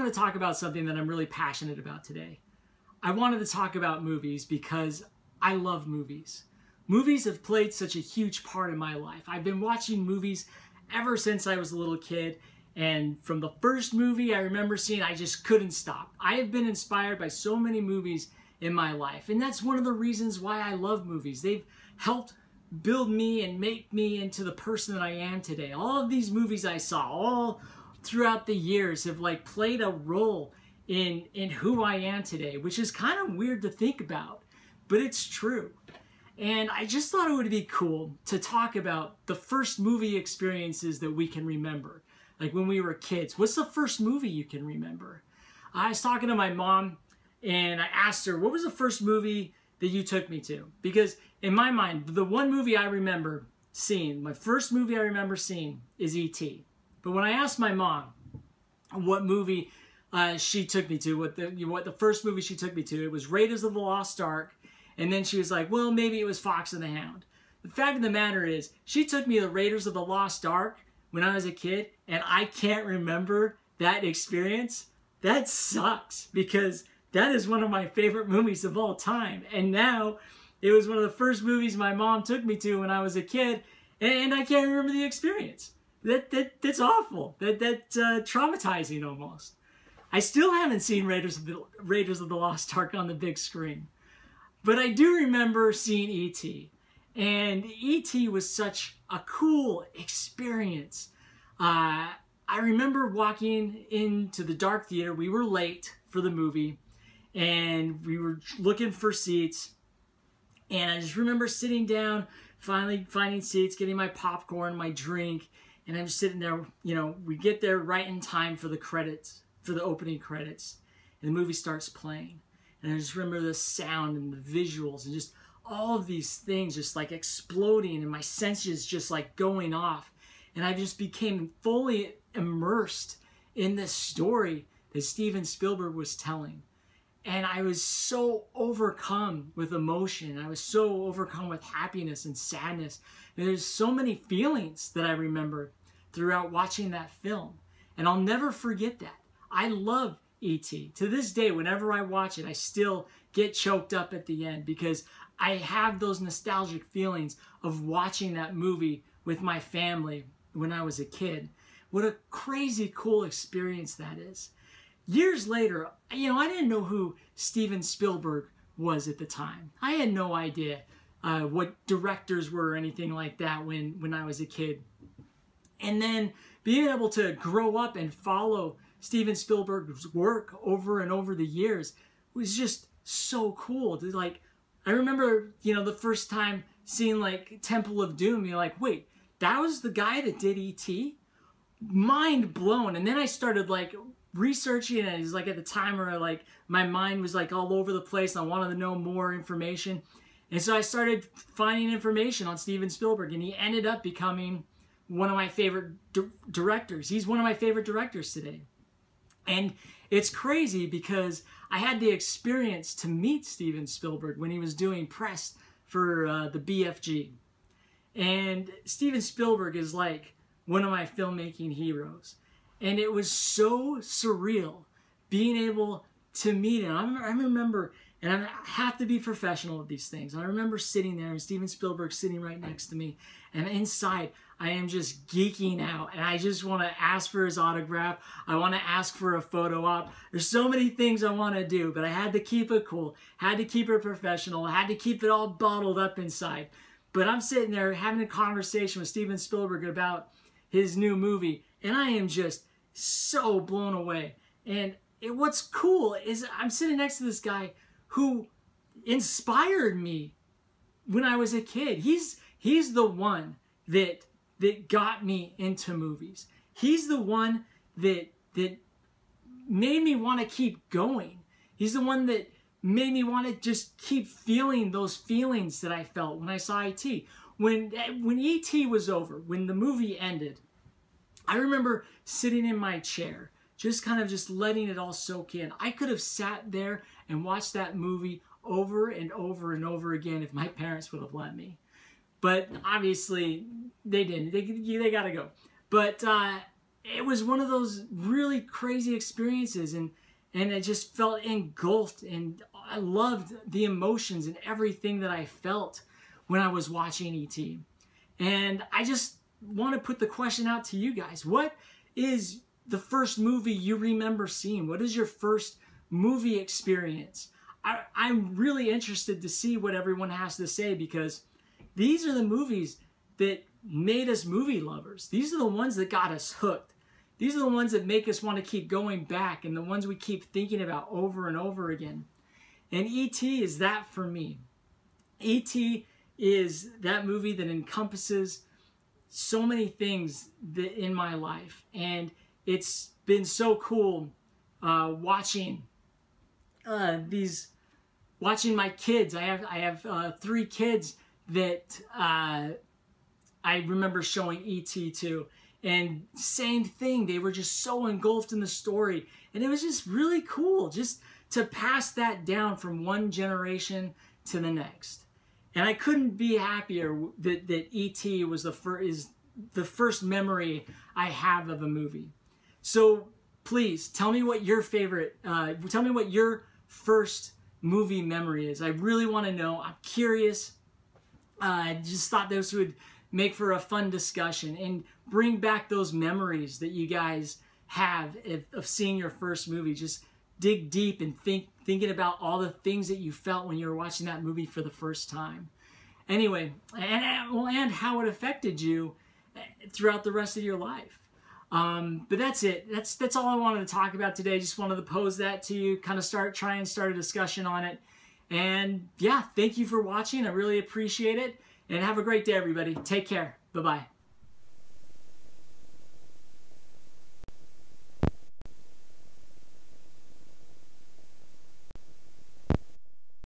to talk about something that I'm really passionate about today. I wanted to talk about movies because I love movies. Movies have played such a huge part in my life. I've been watching movies ever since I was a little kid, and from the first movie I remember seeing, I just couldn't stop. I have been inspired by so many movies in my life, and that's one of the reasons why I love movies. They've helped build me and make me into the person that I am today. All of these movies I saw all throughout the years have like played a role in who I am today, which is kind of weird to think about, but it's true. And I just thought it would be cool to talk about the first movie experiences that we can remember. Like when we were kids, what's the first movie you can remember? I was talking to my mom and I asked her, what was the first movie that you took me to? Because in my mind, the one movie I remember seeing, my first movie I remember seeing is E.T. But when I asked my mom what movie she took me to, what the first movie she took me to, it was Raiders of the Lost Ark. And then she was like, well, maybe it was Fox and the Hound. The fact of the matter is, she took me to the Raiders of the Lost Ark when I was a kid, and I can't remember that experience. That sucks, because that is one of my favorite movies of all time. And now, it was one of the first movies my mom took me to when I was a kid, and I can't remember the experience. That's awful. That's traumatizing almost. I still haven't seen Raiders of the Lost Ark on the big screen. But I do remember seeing E.T. And E.T. was such a cool experience. I remember walking into the dark theater. We were late for the movie, and we were looking for seats. And I just remember sitting down, finally finding seats, getting my popcorn, my drink, and I'm just sitting there. You know, we get there right in time for the credits, for the opening credits, and the movie starts playing. And I just remember the sound and the visuals and just all of these things just like exploding and my senses just like going off. And I just became fully immersed in this story that Steven Spielberg was telling. And I was so overcome with emotion. I was so overcome with happiness and sadness. And there's so many feelings that I remember throughout watching that film. And I'll never forget that. I love E.T. To this day, whenever I watch it, I still get choked up at the end because I have those nostalgic feelings of watching that movie with my family when I was a kid. What a crazy cool experience that is. Years later, you know, I didn't know who Steven Spielberg was at the time. I had no idea what directors were or anything like that when I was a kid. And then being able to grow up and follow Steven Spielberg's work over and over the years was just so cool. Like, I remember, you know, the first time seeing like Temple of Doom, you're like, wait, that was the guy that did E.T.? Mind blown. And then I started like researching, and it was like at the time where like my mind was like all over the place. I wanted to know more information. And so I started finding information on Steven Spielberg, and he ended up becoming one of my favorite directors. He's one of my favorite directors today. And it's crazy because I had the experience to meet Steven Spielberg when he was doing press for the BFG. And Steven Spielberg is like one of my filmmaking heroes. And it was so surreal being able to meet him. I remember, and I have to be professional with these things. I remember sitting there and Steven Spielberg sitting right next to me. And inside, I am just geeking out. And I just want to ask for his autograph. I want to ask for a photo op. There's so many things I want to do, but I had to keep it cool. Had to keep it professional. I had to keep it all bottled up inside. But I'm sitting there having a conversation with Steven Spielberg about his new movie. And I am just so blown away. And what's cool is I'm sitting next to this guy who inspired me when I was a kid. He's the one that got me into movies. He's the one that made me want to keep going. He's the one that made me want to just keep feeling those feelings that I felt when I saw E.T. When E.T. was over, when the movie ended, I remember sitting in my chair, just kind of just letting it all soak in. I could have sat there and watched that movie over and over and over again if my parents would have let me. But obviously, they didn't. They got to go. But it was one of those really crazy experiences, and I just felt engulfed, and I loved the emotions and everything that I felt when I was watching E.T. And I just want to put the question out to you guys. What is the first movie you remember seeing? What is your first movie experience? I'm really interested to see what everyone has to say, because these are the movies that made us movie lovers. These are the ones that got us hooked. These are the ones that make us want to keep going back, and the ones we keep thinking about over and over again. And E.T. is that for me. E.T. is that movie that encompasses so many things in my life. And it's been so cool watching my kids. I have 3 kids that I remember showing E.T. to. And same thing, they were just so engulfed in the story. And it was just really cool just to pass that down from one generation to the next. And I couldn't be happier that E.T. was is the first memory I have of a movie. So please tell me what your tell me what your first movie memory is. I really want to know. I'm curious. I just thought this would make for a fun discussion and bring back those memories that you guys have of seeing your first movie. Just dig deep and thinking about all the things that you felt when you were watching that movie for the first time. Anyway, and how it affected you throughout the rest of your life. But that's it. That's all I wanted to talk about today. Just wanted to pose that to you, kind of try and start a discussion on it. And yeah, thank you for watching. I really appreciate it. And have a great day, everybody. Take care. Bye-bye.